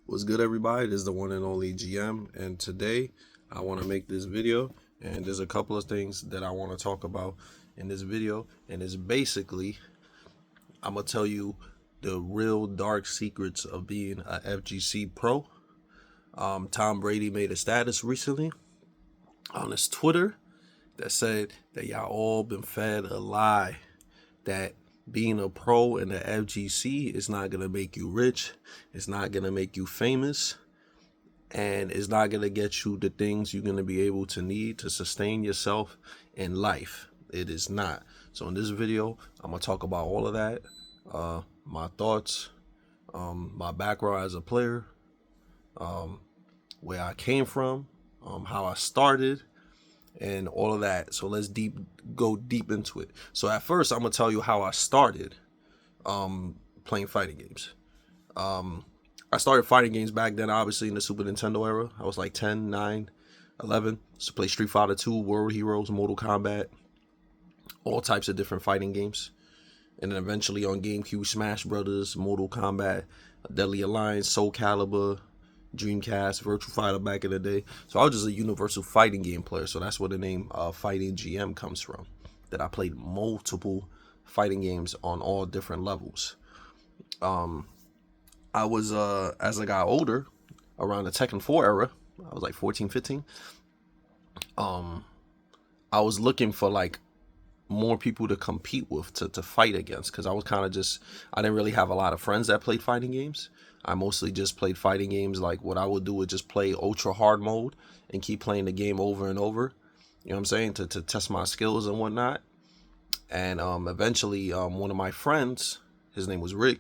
What's good, everybody? This is the one and only GM, and today I want to make this video, and there's a couple of things that I want to talk about in this video, and it's basically I'm gonna tell you the real dark secrets of being a FGC pro. Tom Brady made a status recently on his Twitter that said that y'all all been fed a lie that being a pro in the FGC is not gonna make you rich, it's not gonna make you famous, and it's not going to get you the things you're going to be able to need to sustain yourself in life. It is not. So in this video, I'm going to talk about all of that, my thoughts, my background as a player, where I came from, how I started, and all of that. So let's go deep into it. So at first, I'm going to tell you how I started playing fighting games. I started fighting games back then, obviously, in the Super Nintendo era. I was like 10, 9, 11. So play Street Fighter 2, World Heroes, Mortal Kombat, all types of different fighting games. And then eventually on GameCube, Smash Brothers, Mortal Kombat, Deadly Alliance, Soul Calibur, Dreamcast, Virtua Fighter back in the day. So I was just a universal fighting game player. So that's where the name Fighting GM comes from. That I played multiple fighting games on all different levels. I was, as I got older, around the Tekken 4 era, I was like 14, 15. I was looking for like more people to compete with, to fight against, because I was kind of I didn't really have a lot of friends that played fighting games. I mostly just played fighting games. Like what I would do would just play ultra hard mode and keep playing the game over and over. You know what I'm saying? To test my skills and whatnot. And eventually, one of my friends, his name was Rick,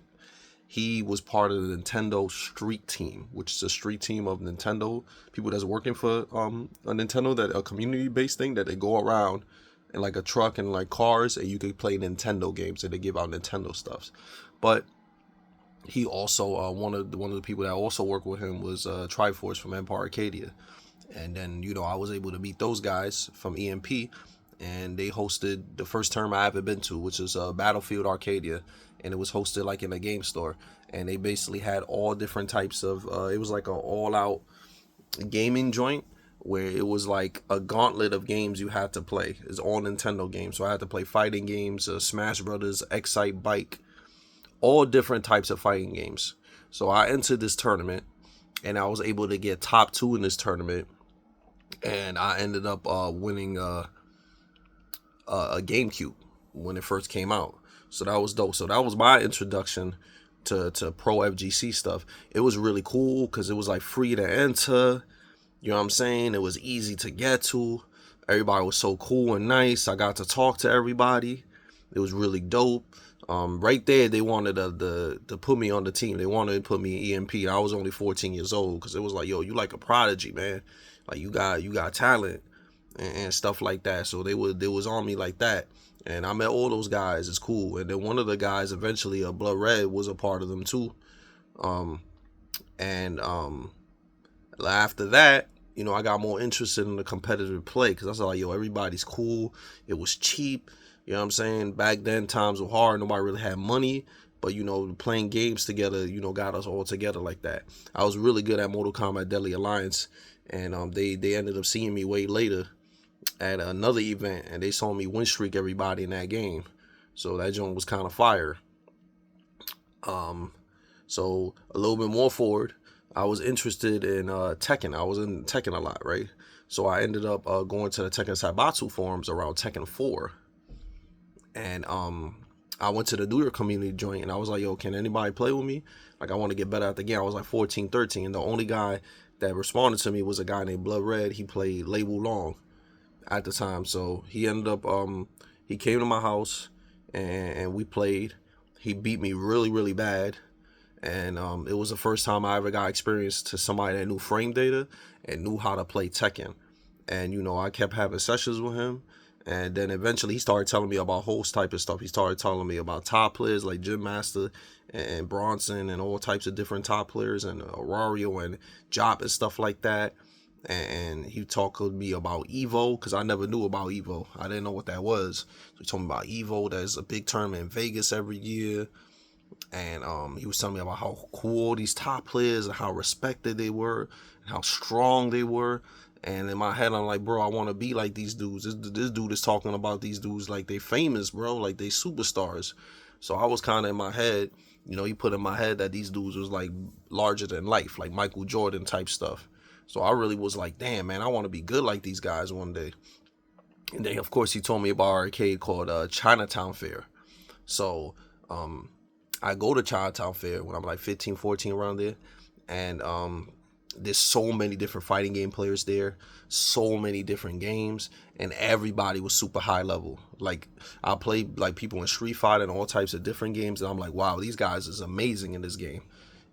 he was part of the Nintendo Street Team, which is a street team of Nintendo people that's working for a Nintendo, that a community-based thing that they go around in like a truck and like cars, and you can play Nintendo games and they give out Nintendo stuffs. But he also one of the people that also worked with him was Triforce from Empire Arcadia, and then I was able to meet those guys from EMP, and they hosted the first term I ever been to, which is Battlefield Arcadia, and it was hosted like in a game store, and they basically had all different types of. It was like an all-out gaming joint where it was like a gauntlet of games you had to play. It's all Nintendo games, so I had to play fighting games, Smash Brothers, Excite Bike, all different types of fighting games. So I entered this tournament, and I was able to get top 2 in this tournament, and I ended up winning a GameCube when it first came out. So that was dope. So that was my introduction to pro FGC stuff. It was really cool because it was like free to enter. You know what I'm saying? It was easy to get to. Everybody was so cool and nice. I got to talk to everybody. It was really dope. Right there, they wanted to put me on the team. They wanted to put me in EMP. I was only 14 years old because it was like, yo, you like a prodigy, man. Like you got talent and stuff like that. So they was on me like that. And I met all those guys. It's cool. And then one of the guys, eventually, Blood Red, was a part of them too. And after that, I got more interested in the competitive play because I was like, yo, everybody's cool. It was cheap. You know what I'm saying? Back then, times were hard. Nobody really had money. But, playing games together, got us all together like that. I was really good at Mortal Kombat Deadly Alliance. And they ended up seeing me way later at another event, and they saw me win streak everybody in that game. So that joint was kind of fire. So a little bit more forward, I was interested in Tekken. I was in Tekken a lot, right? So I ended up going to the Tekken Saibatsu forums around Tekken 4. And I went to the New York community joint, and I was like, yo, can anybody play with me? Like, I want to get better at the game. I was like 14, 13, and the only guy that responded to me was a guy named Blood Red. He played Lei Wulong at the time. So he ended up, he came to my house, and we played. He beat me really, really bad. And it was the first time I ever got experience to somebody that knew frame data and knew how to play Tekken. And, I kept having sessions with him. And then eventually he started telling me about host type of stuff. He started telling me about top players like Jim Master and Bronson and all types of different top players and Aurario and Jop and stuff like that. And he talked to me about Evo because I never knew about Evo. I didn't know what that was. So he told me about Evo. There's a big tournament in Vegas every year. and he was telling me about how cool these top players and how respected they were and how strong they were. And in my head, I'm like, bro, I want to be like these dudes. This dude is talking about these dudes like they famous, bro, like they superstars. So I was kind of in my head, he put in my head that these dudes was like larger than life, like Michael Jordan type stuff. So I really was like, damn, man, I want to be good like these guys one day. And then, of course, he told me about an arcade called Chinatown Fair. So I go to Chinatown Fair when I'm like 15, 14 around there. And there's so many different fighting game players there, so many different games, and everybody was super high level. Like I played like people in Street Fighter and all types of different games, and I'm like, wow, these guys is amazing in this game.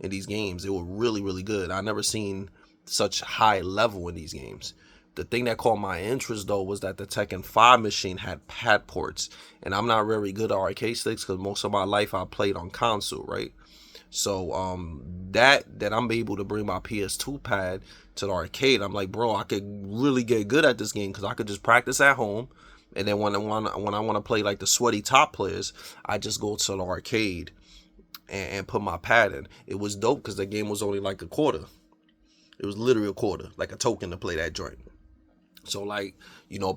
In these games, they were really, really good. I never seen such high level in these games. The thing that caught my interest though was that the Tekken 5 machine had pad ports, and I'm not very good at arcade sticks because most of my life I played on console, right? So that I'm able to bring my PS2 pad to the arcade, I'm like, bro, I could really get good at this game because I could just practice at home, and then when I want to play like the sweaty top players, I just go to the arcade and put my pad in. It was dope because the game was only like a quarter. It was literally a quarter, like a token to play that joint. So like,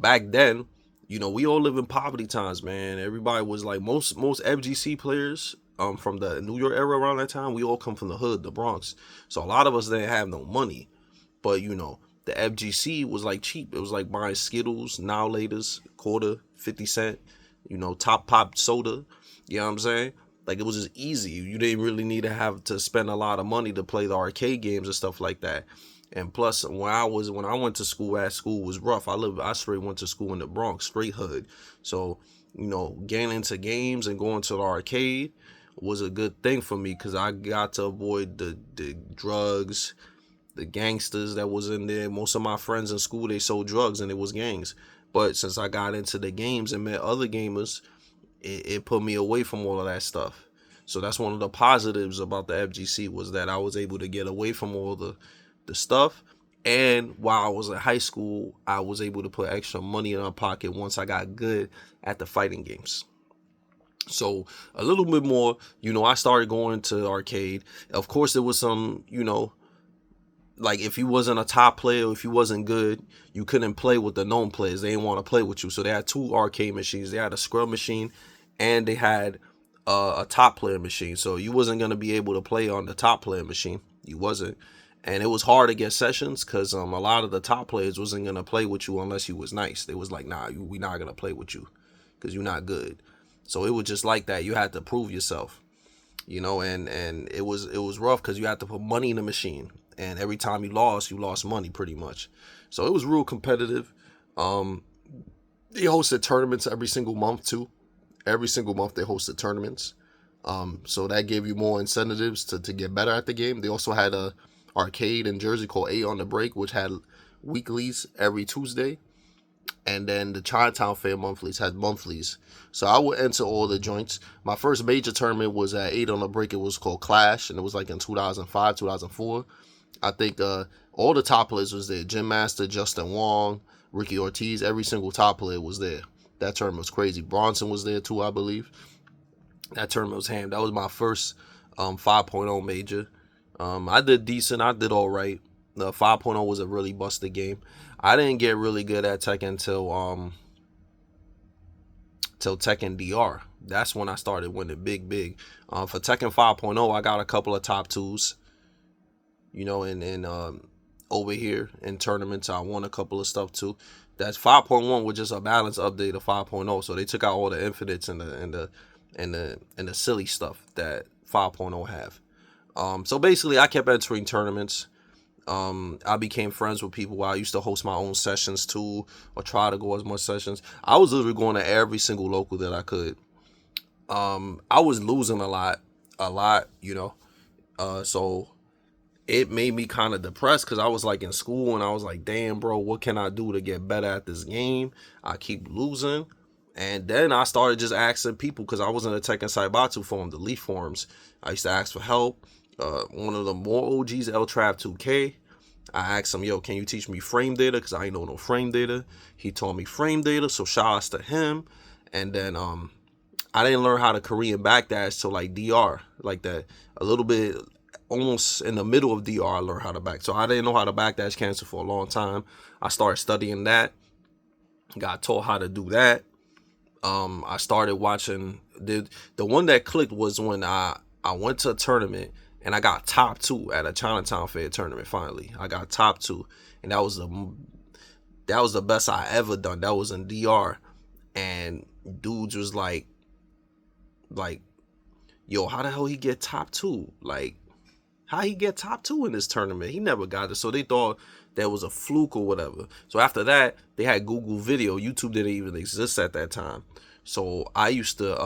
back then, we all live in poverty times, man. Everybody was like most FGC players from the New York era around that time, we all come from the hood, the Bronx. So a lot of us didn't have no money. But the FGC was like cheap. It was like buying Skittles, now laters, quarter, 50 cent, top pop soda. You know what I'm saying? Like it was just easy. You didn't really need to have to spend a lot of money to play the arcade games and stuff like that. And plus, when I went to school, school was rough. I straight went to school in the Bronx, straight hood. So, getting into games and going to the arcade was a good thing for me because I got to avoid the drugs, the gangsters that was in there. Most of my friends in school, they sold drugs and it was gangs. But since I got into the games and met other gamers, it put me away from all of that stuff. So that's one of the positives about the FGC was that I was able to get away from all the stuff. And while I was in high school, I was able to put extra money in my pocket once I got good at the fighting games. So a little bit more, I started going to arcade. Of course, there was some, like if you wasn't a top player, if you wasn't good, you couldn't play with the known players. They didn't want to play with you. So they had two arcade machines. They had a scrub machine and they had a top player machine. So you wasn't going to be able to play on the top player machine. You wasn't. And it was hard to get sessions because a lot of the top players wasn't going to play with you unless you was nice. They was like, nah, we not going to play with you because you're not good. So it was just like that. You had to prove yourself, and it was rough because you had to put money in the machine. And every time you lost money pretty much. So it was real competitive. They hosted tournaments every single month too. Every single month they hosted tournaments. So that gave you more incentives to get better at the game. They also had a arcade in Jersey called 8 on the Break, which had weeklies every Tuesday. And then the Chinatown Fair monthlies had monthlies. So I would enter all the joints. My first major tournament was at 8 on the Break. It was called Clash, and it was like in 2005, 2004. I think all the top players was there. Jim Master, Justin Wong, Ricky Ortiz, every single top player was there. That tournament was crazy. Bronson was there too, I believe. That tournament was ham. That was my first 5.0 major. I did decent. I did all right. The 5.0 was a really busted game. I didn't get really good at Tekken till Tekken DR. That's when I started winning big. For Tekken 5.0, I got a couple of top twos. And over here in tournaments, I won a couple of stuff too. That's 5.1 was just a balance update of 5.0. So they took out all the infinites and the silly stuff that 5.0 have. So basically, I kept entering tournaments. I became friends with people. I used to host my own sessions too, or try to go as much sessions. I was literally going to every single local that I could. I was losing a lot, so it made me kind of depressed because I was like in school and I was like, damn, bro, what can I do to get better at this game? I keep losing. And then I started just asking people because I was in the Tekken Saibatsu forum, the Leaf forums. I used to ask for help. One of the more OGs, El Trap 2K, I asked him, yo, can you teach me frame data? Because I ain't know no frame data. He taught me frame data, so shout outs to him. And then I didn't learn how to Korean backdash till like DR, like that, a little bit, almost in the middle of DR. I learned how to back, so I didn't know how to backdash cancel for a long time. I started studying that, got taught how to do that. I started watching the one that clicked was when I went to a tournament and I got top two at a Chinatown Fair tournament. Finally, I got top two, and that was the best I ever done. That was in DR, and dudes was like, yo, how the hell he get top two? Like, how he get top two in this tournament? He never got it. So they thought that was a fluke or whatever. So after that, they had Google Video. YouTube didn't even exist at that time. So I used to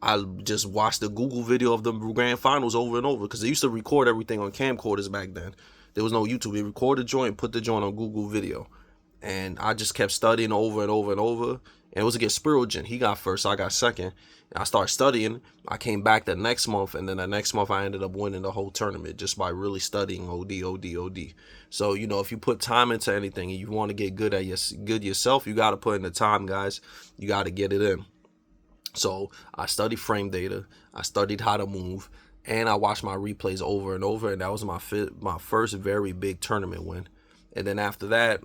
I just watched the Google video of the grand finals over and over, because they used to record everything on camcorders back then. There was no YouTube. They recorded the joint, put the joint on Google Video. And I just kept studying over and over and over. And it was against Spirogen. He got first, I got second. And I started studying. I came back the next month, and then the next month I ended up winning the whole tournament just by really studying OD. So, you know, if you put time into anything and you want to get good yourself, you got to put in the time, guys. You got to get it in. So I studied frame data, I studied how to move, and I watched my replays over and over, and that was my first very big tournament win. And then after that,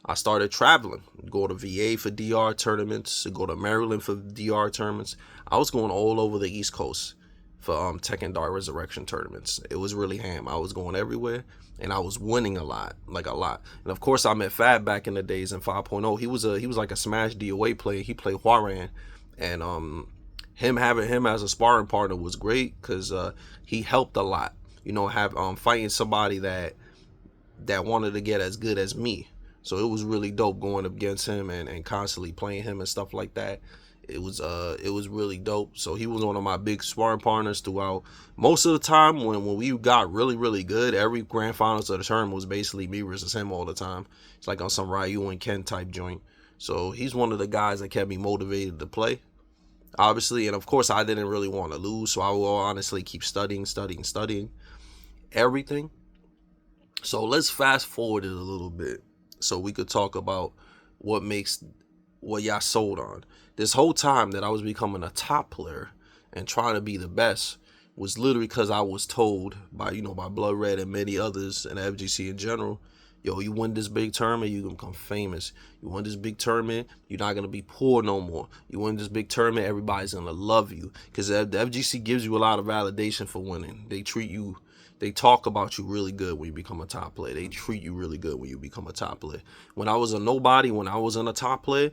I started traveling, go to VA for DR tournaments, go to Maryland for DR tournaments. I was going all over the East Coast for Tekken Dark Resurrection tournaments. It was really ham. I was going everywhere, and I was winning a lot. And of course, I met Fab back in the days in 5.0. He was like a Smash DOA player. He played Huaran. And having him as a sparring partner was great, because he helped a lot. You know, fighting somebody that wanted to get as good as me. So it was really dope going up against him and constantly playing him and stuff like that. It was really dope. So he was one of my big sparring partners throughout. Most of the time when we got really, really good, every grand finals of the tournament was basically me versus him all the time. It's like on some Ryu and Ken type joint. So he's one of the guys that kept me motivated to play, obviously. And of course, I didn't really want to lose, so I will honestly keep studying everything. So let's fast forward it a little bit so we could talk about what y'all sold on. This whole time that I was becoming a top player and trying to be the best was literally because I was told by Blood Red and many others in the FGC in general, yo, you win this big tournament, you're going to become famous. You win this big tournament, you're not going to be poor no more. You win this big tournament, everybody's going to love you. Because the FGC gives you a lot of validation for winning. They talk about you really good when you become a top player. They treat you really good when you become a top player. When I was a nobody, when I was in a top player,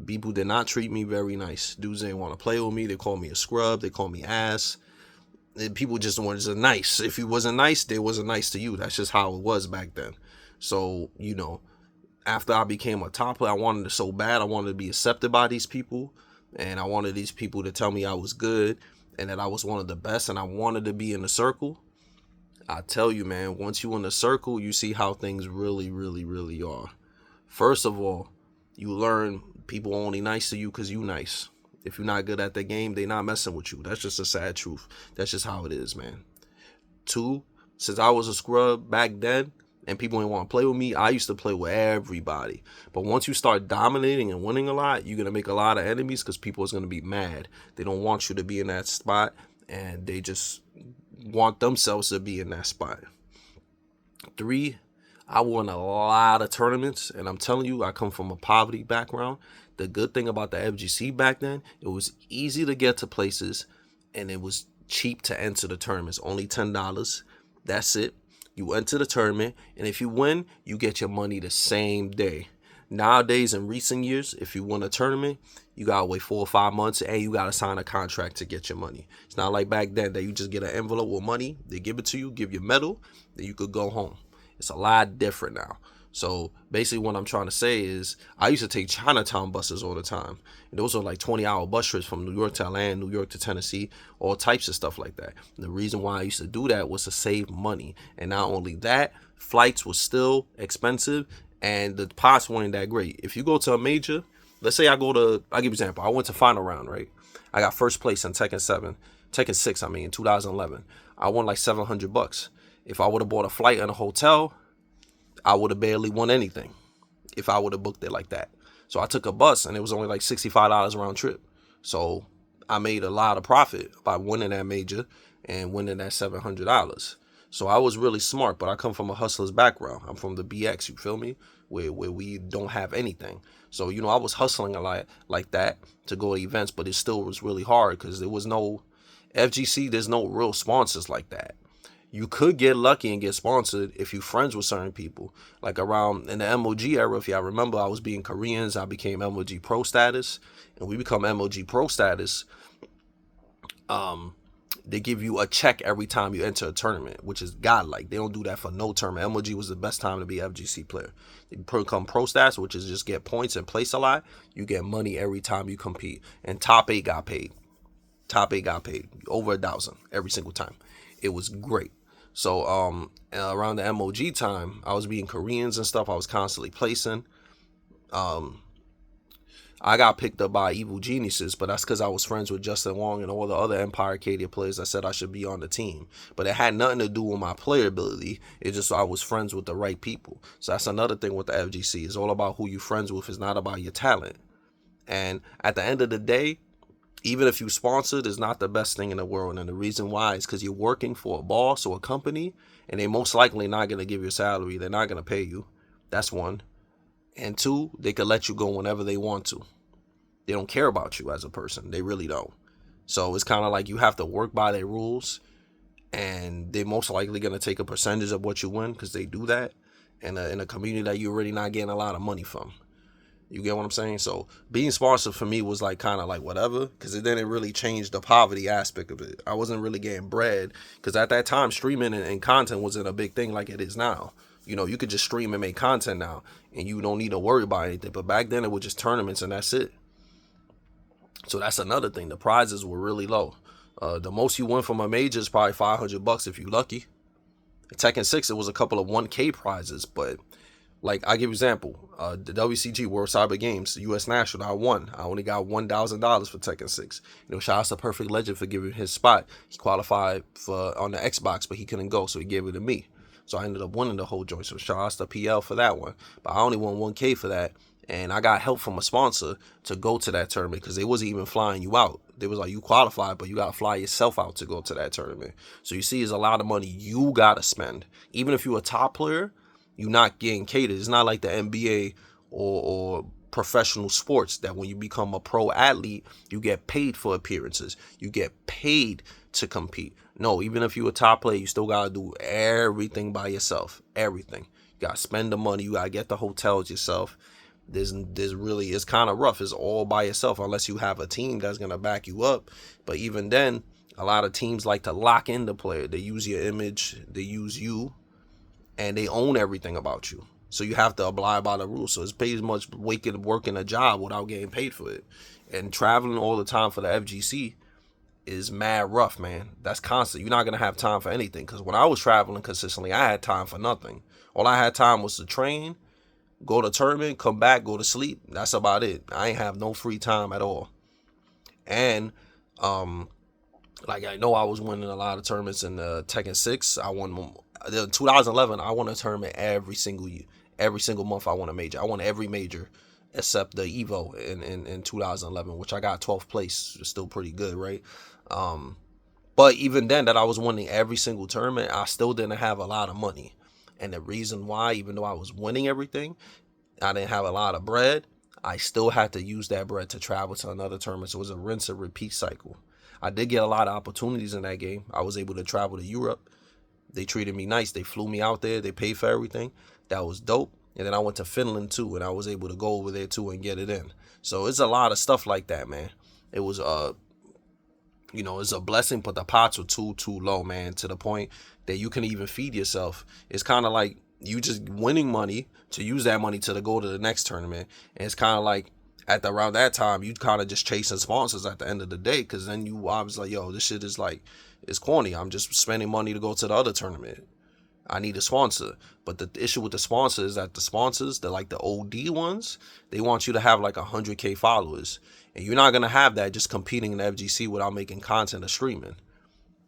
people did not treat me very nice. Dudes didn't want to play with me. They called me a scrub. They called me ass. People just weren't nice. If you wasn't nice, they wasn't nice to you. That's just how it was back then. So, after I became a top player, I wanted it so bad. I wanted to be accepted by these people, and I wanted these people to tell me I was good and that I was one of the best, and I wanted to be in the circle. I tell you, man, once you in the circle, you see how things really, really, really are. First of all, you learn people only nice to you because you nice. If you're not good at the game, they not messing with you. That's just a sad truth. That's just how it is, man. 2, since I was a scrub back then, and people didn't want to play with me, I used to play with everybody. But once you start dominating and winning a lot, you're going to make a lot of enemies because people is going to be mad. They don't want you to be in that spot, and they just want themselves to be in that spot. 3, I won a lot of tournaments, and I'm telling you, I come from a poverty background. The good thing about the FGC back then, it was easy to get to places, and it was cheap to enter the tournaments. Only $10. That's it. You enter the tournament, and if you win, you get your money the same day. Nowadays, in recent years, if you win a tournament, you gotta wait 4 or 5 months, and you gotta sign a contract to get your money. It's not like back then that you just get an envelope with money, they give it to you, give you a medal, then you could go home. It's a lot different now. So basically what I'm trying to say is I used to take Chinatown buses all the time. And those are like 20-hour bus trips from New York to Atlanta, New York to Tennessee, all types of stuff like that. And the reason why I used to do that was to save money. And not only that, flights was still expensive, and the pots weren't that great. If you go to a major, let's say I'll give you an example. I went to final round, right? I got first place in Tekken 6, in 2011. I won like $700. If I would have bought a flight and a hotel, I would have barely won anything if I would have booked it like that. So I took a bus, and it was only like $65 round trip. So I made a lot of profit by winning that major and winning that $700. So I was really smart, but I come from a hustler's background. I'm from the BX, you feel me? Where we don't have anything. So, I was hustling a lot like that to go to events, but it still was really hard because there was no FGC, there's no real sponsors like that. You could get lucky and get sponsored if you friends with certain people. Like around in the MOG era, if y'all remember, I was being Koreans, I became MOG Pro status, and we become MOG Pro status. They give you a check every time you enter a tournament, which is godlike. They don't do that for no tournament. MOG was the best time to be an FGC player. You become pro stats, which is just get points and place a lot. You get money every time you compete. And top 8 got paid. Top 8 got paid. Over 1,000 every single time. It was great. So around the MOG time, I was being Koreans and stuff. I was constantly placing. I got picked up by Evil Geniuses, but that's because I was friends with Justin Wong and all the other Empire Arcadia players that said I should be on the team. But it had nothing to do with my player ability. It's just I was friends with the right people. So that's another thing with the FGC. It's all about who you're friends with. It's not about your talent. And at the end of the day, even if you sponsored, it's not the best thing in the world. And the reason why is because you're working for a boss or a company, and they most likely not going to give you a salary. They're not going to pay you. That's one. And two, they could let you go whenever they want to. They don't care about you as a person. They really don't. So it's kind of like you have to work by their rules, and they're most likely going to take a percentage of what you win because they do that in a community that you're really not getting a lot of money from. You get what I'm saying? So being sponsored for me was like kind of like whatever, because it didn't really change the poverty aspect of it. I wasn't really getting bread because at that time streaming and content wasn't a big thing like it is now. You could just stream and make content now, and you don't need to worry about anything. But back then it was just tournaments and that's it. So that's another thing. The prizes were really low. The most you win from a major is probably $500 if you're lucky. In Tekken 6, it was a couple of 1K prizes, but like I give you an example, the WCG World Cyber Games, U.S. National, I won. I only got $1,000 for Tekken 6. Shout out to Perfect Legend for giving his spot. He qualified for on the Xbox, but he couldn't go, so he gave it to me. So I ended up winning the whole joint. So shout out to PL for that one. But I only won 1K for that. And I got help from a sponsor to go to that tournament because they wasn't even flying you out. They was like, you qualified, but you got to fly yourself out to go to that tournament. So you see, it's a lot of money you got to spend. Even if you're a top player, you're not getting catered. It's not like the NBA or professional sports that when you become a pro athlete, you get paid for appearances. You get paid to compete. No, even if you're a top player, you still got to do everything by yourself. Everything. You got to spend the money. You got to get the hotels yourself. There's really, it's kind of rough. It's all by yourself unless you have a team that's going to back you up. But even then, a lot of teams like to lock in the player. They use your image. They use you. And they own everything about you. So you have to abide by the rules. So it's pretty much working a job without getting paid for it. And traveling all the time for the FGC is mad rough, man. That's constant. You're not going to have time for anything. Because when I was traveling consistently, I had time for nothing. All I had time was to train, go to tournament, come back, go to sleep. That's about it. I ain't have no free time at all. And like I know I was winning a lot of tournaments in Tekken 6. I won 2011. I won a tournament every single year. Every single month I won a major. I won every major except the Evo in 2011, which I got 12th place. It's still pretty good, right? But even then that I was winning every single tournament, I still didn't have a lot of money. And the reason why, even though I was winning everything, I didn't have a lot of bread, I still had to use that bread to travel to another tournament. So it was a rinse and repeat cycle. I did get a lot of opportunities in that game. I was able to travel to Europe. They treated me nice. They flew me out there. They paid for everything. That was dope. And then I went to Finland too, and I was able to go over there too and get it in. So it's a lot of stuff like that, man. It was it's a blessing, but the pots were too low, man, to the point that you can even feed yourself. It's kind of like you just winning money to use that money to go to the next tournament. And it's kind of like around that time, you kind of just chasing sponsors at the end of the day, because then you obviously like, yo, this shit is like, it's corny. I'm just spending money to go to the other tournament. I need a sponsor. But the issue with the sponsors is that the sponsors, the OD ones, they want you to have like 100K followers. And you're not going to have that just competing in the FGC without making content or streaming.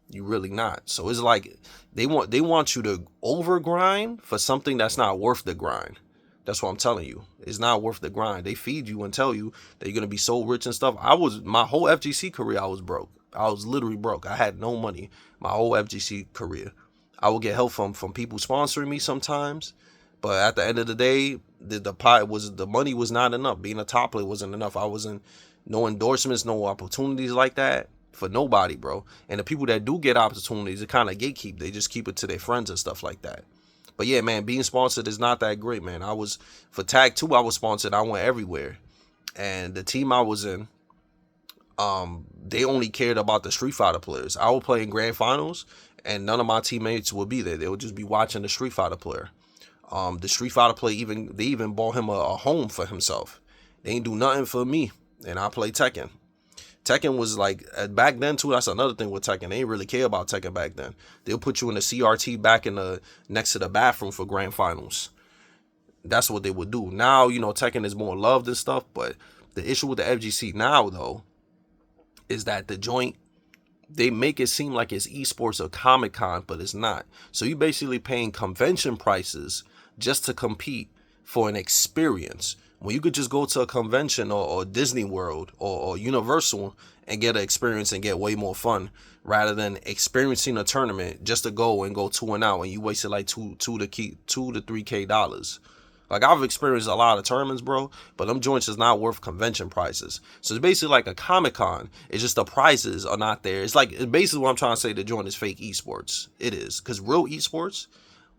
You really not. So it's like they want you to over grind for something that's not worth the grind. That's what I'm telling you. It's not worth the grind. They feed you and tell you that you're gonna be so rich and stuff. My whole FGC career, I was broke. I was literally broke. I had no money. My whole FGC career. I would get help from people sponsoring me sometimes, but at the end of the day, the money was not enough. Being a top player wasn't enough. I wasn't no endorsements, no opportunities like that for nobody, bro. And the people that do get opportunities, it kind of gatekeep. They just keep it to their friends and stuff like that. But yeah, man, being sponsored is not that great, man. I was for Tag 2, I was sponsored. I went everywhere. And the team I was in, they only cared about the Street Fighter players. I would play in grand finals and none of my teammates would be there. They would just be watching the Street Fighter player. The Street Fighter player they even bought him a home for himself. They ain't do nothing for me. And I play Tekken. Tekken was like, back then too, that's another thing with Tekken. They didn't really care about Tekken back then. They'll put you in the CRT back in the next to the bathroom for grand finals. That's what they would do. Now, Tekken is more loved and stuff, but the issue with the FGC now, though, is that the joint, they make it seem like it's esports or Comic-Con, but it's not. So you basically paying convention prices just to compete for an experience. When you could just go to a convention or Disney World or Universal and get an experience and get way more fun rather than experiencing a tournament just to go and go 2 and out and you wasted like $2 to $3K. Like, I've experienced a lot of tournaments, bro, but them joints is not worth convention prices. So it's basically like a Comic-Con. It's just the prices are not there. It's basically what I'm trying to say, the joint is fake esports. It is. Because real esports,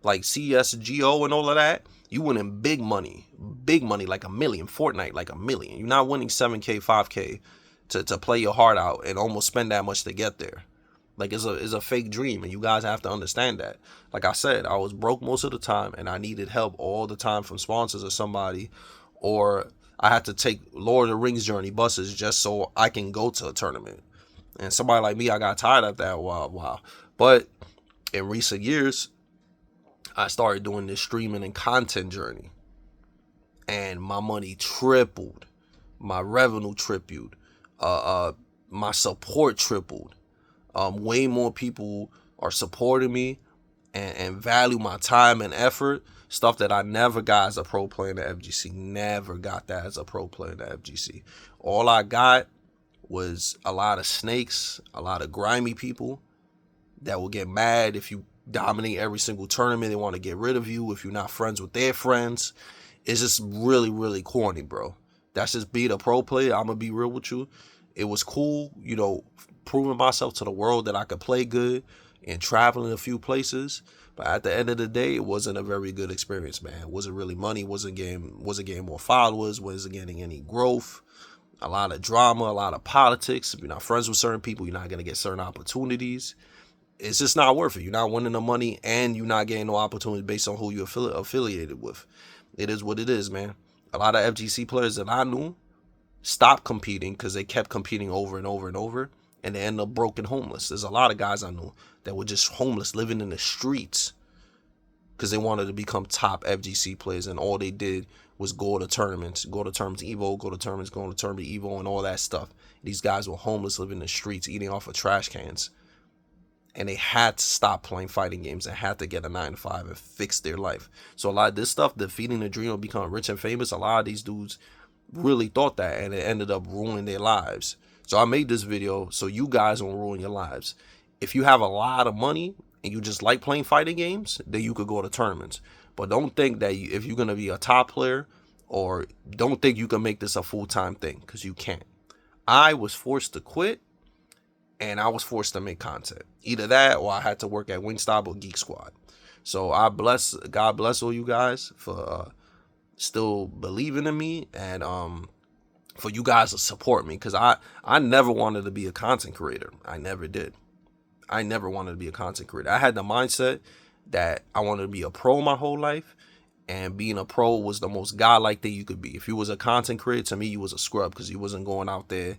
like CSGO and all of that, you winning big money, like $1 million. Fortnite, like $1 million. You're not winning 7K, 5K to play your heart out and almost spend that much to get there. Like, it's a fake dream, and you guys have to understand that. Like I said, I was broke most of the time, and I needed help all the time from sponsors or somebody, or I had to take Lord of the Rings journey buses just so I can go to a tournament. And somebody like me, I got tired of that while. But in recent years, I started doing this streaming and content journey, and my money tripled, my revenue tripled, my support tripled. Way more people are supporting me and value my time and effort. Stuff that I never got as a pro player in the FGC. Never got that as a pro player in the FGC. All I got was a lot of snakes, a lot of grimy people that will get mad if you dominate every single tournament. They want to get rid of you if you're not friends with their friends. It's just really, really corny, bro. That's just being a pro player. I'm going to be real with you. It was cool, proving myself to the world that I could play good and traveling a few places. But at the end of the day, it wasn't a very good experience, man. It wasn't really money, wasn't getting more followers, wasn't getting any growth. A lot of drama, a lot of politics. If you're not friends with certain people, you're not going to get certain opportunities. It's just not worth it. You're not winning the money and you're not getting no opportunities based on who you're affiliated with. It is what it is, man. A lot of FGC players that I knew stopped competing because they kept competing over and over and over, and they end up broken homeless. There's a lot of guys I knew that were just homeless, living in the streets because they wanted to become top FGC players, and all they did was go to tournaments Evo, go to tournament Evo, and all that stuff. These guys were homeless, living in the streets, eating off of trash cans, and they had to stop playing fighting games and had to get a 9-to-5 and fix their life. So a lot of this stuff, defeating the dream of becoming rich and famous, a lot of these dudes really thought that, and it ended up ruining their lives. So I made this video so you guys won't ruin your lives. If you have a lot of money and you just like playing fighting games, then you could go to tournaments. But don't think that if you're going to be a top player, or don't think you can make this a full-time thing, because you can't. I was forced to quit, and I was forced to make content. Either that, or I had to work at Wingstop or Geek Squad. So God bless all you guys for still believing in me, and for you guys to support me, because I never wanted to be a content creator. I never did. I never wanted to be a content creator. I had the mindset that I wanted to be a pro my whole life, and being a pro was the most godlike thing you could be. If you was a content creator, to me, you was a scrub, because you wasn't going out there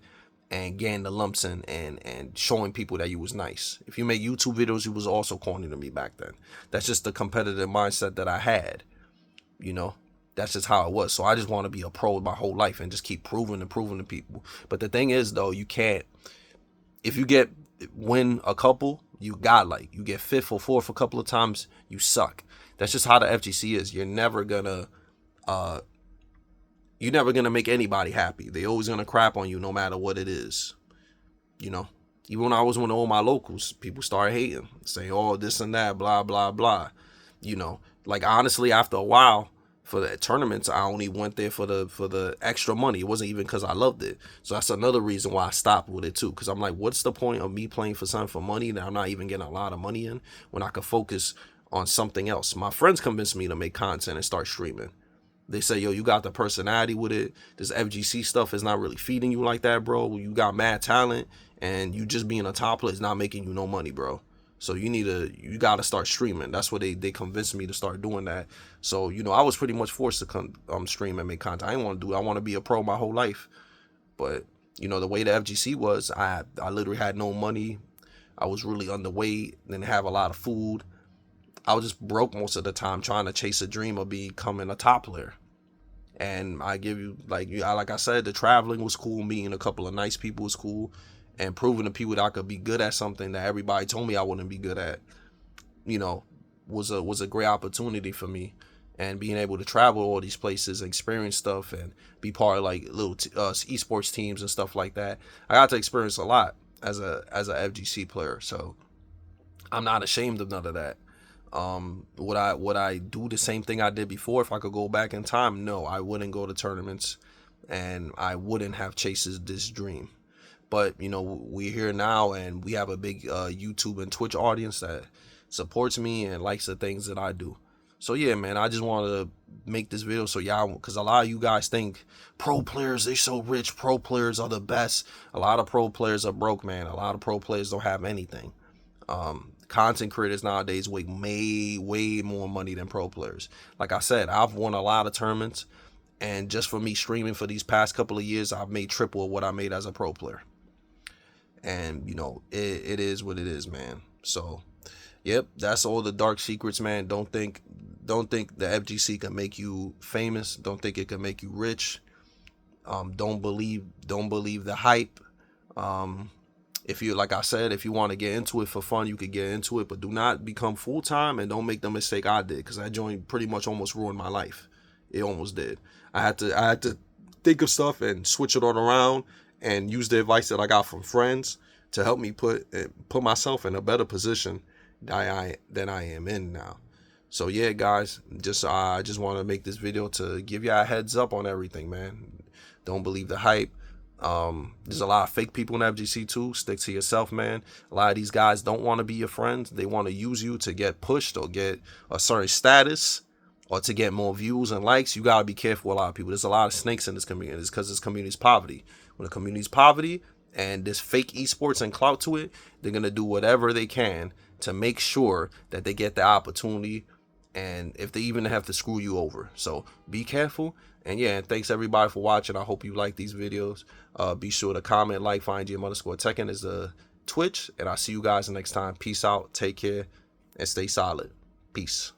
and getting the lumps and showing people that you was nice. If you make YouTube videos, you was also corny to me back then. That's just the competitive mindset that I had, That's just how it was. So I just want to be a pro my whole life and just keep proving to people. But the thing is, though, you can't. If you win a couple, you get fifth or fourth a couple of times, you suck. That's just how the FGC is. You're never gonna uh, you're never gonna make anybody happy. They always gonna crap on you no matter what it is. You know, even when I was with all my locals, people started hating, saying, "Oh, this and that, blah blah blah." You know, like honestly, after a while, for the tournaments, I only went there for the extra money. It wasn't even because I loved it. So that's another reason why I stopped with it too. Because I'm like, what's the point of me playing for something for money that I'm not even getting a lot of money in when I could focus on something else? My friends convinced me to make content and start streaming. They say, yo, you got the personality with it. This FGC stuff is not really feeding you like that, bro. You got mad talent, and you just being a top player is not making you no money, bro. So you gotta start streaming. That's what they convinced me to start doing that. So I was pretty much forced to come stream and make content. I didn't want to do it. I want to be a pro my whole life. But the way the FGC was, I literally had no money. I was really underweight. Didn't have a lot of food. I was just broke most of the time trying to chase a dream of becoming a top player. And I give you, like I said, the traveling was cool. Meeting a couple of nice people was cool, and proving to people that I could be good at something that everybody told me I wouldn't be good at, was a great opportunity for me. And being able to travel all these places, experience stuff, and be part of like little esports teams and stuff like that, I got to experience a lot as a FGC player. So I'm not ashamed of none of that. Would I do the same thing I did before if I could go back in time? No, I wouldn't go to tournaments, and I wouldn't have chased this dream. But we're here now, and we have a big YouTube and Twitch audience that supports me and likes the things that I do. So yeah, man, I just wanted to make this video so y'all, because a lot of you guys think pro players, they so rich, pro players are the best. A lot of pro players are broke, man. A lot of pro players don't have anything. Content creators nowadays make way more money than pro players. Like I said, I've won a lot of tournaments, and just for me streaming for these past couple of years, I've made triple of what I made as a pro player. And it is what it is, man. So yep, that's all the dark secrets, man. Don't think the FGC can make you famous. Don't think it can make you rich. Don't believe the hype. If you, like I said, if you want to get into it for fun, you could get into it, but do not become full time, and don't make the mistake I did, because that joint pretty much almost ruined my life. It almost did. I had to think of stuff and switch it all around and use the advice that I got from friends to help me put myself in a better position than I am in now. So yeah, guys, I just want to make this video to give you a heads up on everything, man. Don't believe the hype. There's a lot of fake people in FGC too. Stick to yourself, man. A lot of these guys don't want to be your friends. They want to use you to get pushed or get a certain status or to get more views and likes. You got to be careful with a lot of people. There's a lot of snakes in this community. It's because this community is poverty. When the community is poverty and there's fake esports and clout to it, they're going to do whatever they can to make sure that they get the opportunity, and if they even have to screw you over. So be careful. And yeah, and thanks everybody for watching. I hope you like these videos. Be sure to comment, like, find GM_Tekken is the Twitch. And I'll see you guys next time. Peace out. Take care. And stay solid. Peace.